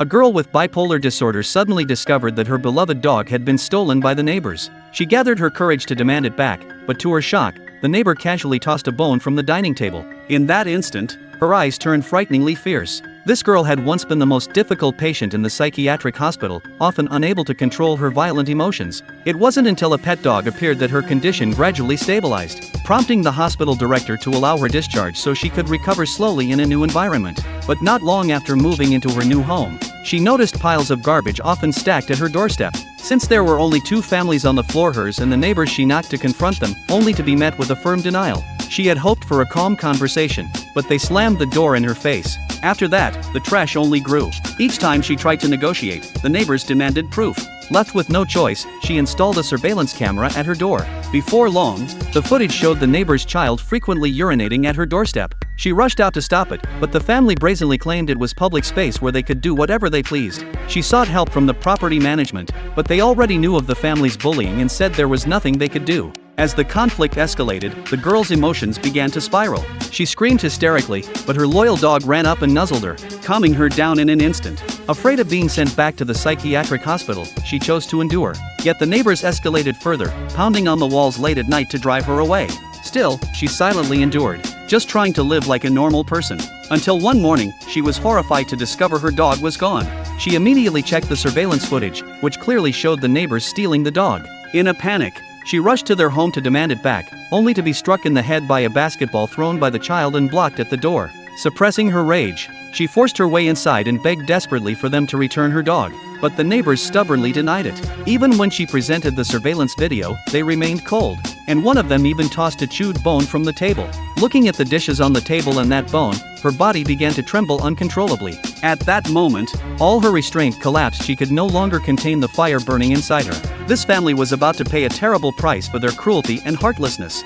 A girl with bipolar disorder suddenly discovered that her beloved dog had been stolen by the neighbors. She gathered her courage to demand it back, but to her shock, the neighbor casually tossed a bone from the dining table. In that instant, her eyes turned frighteningly fierce. This girl had once been the most difficult patient in the psychiatric hospital, often unable to control her violent emotions. It wasn't until a pet dog appeared that her condition gradually stabilized, prompting the hospital director to allow her discharge so she could recover slowly in a new environment. But not long after moving into her new home, she noticed piles of garbage often stacked at her doorstep. Since there were only 2 families on the floor, hers and the neighbors, she knocked to confront them, only to be met with a firm denial. She had hoped for a calm conversation, but they slammed the door in her face. After that, the trash only grew. Each time she tried to negotiate, the neighbors demanded proof. Left with no choice, she installed a surveillance camera at her door. Before long, the footage showed the neighbor's child frequently urinating at her doorstep. She rushed out to stop it, but the family brazenly claimed it was public space where they could do whatever they pleased. She sought help from the property management, but they already knew of the family's bullying and said there was nothing they could do. As the conflict escalated, the girl's emotions began to spiral. She screamed hysterically, but her loyal dog ran up and nuzzled her, calming her down in an instant. Afraid of being sent back to the psychiatric hospital, she chose to endure. Yet the neighbors escalated further, pounding on the walls late at night to drive her away. Still, she silently endured, just trying to live like a normal person. Until one morning, she was horrified to discover her dog was gone. She immediately checked the surveillance footage, which clearly showed the neighbors stealing the dog. In a panic, she rushed to their home to demand it back, only to be struck in the head by a basketball thrown by the child and blocked at the door. Suppressing her rage, she forced her way inside and begged desperately for them to return her dog, but the neighbors stubbornly denied it. Even when she presented the surveillance video, they remained cold, and one of them even tossed a chewed bone from the table. Looking at the dishes on the table and that bone, her body began to tremble uncontrollably. At that moment, all her restraint collapsed. She could no longer contain the fire burning inside her. This family was about to pay a terrible price for their cruelty and heartlessness.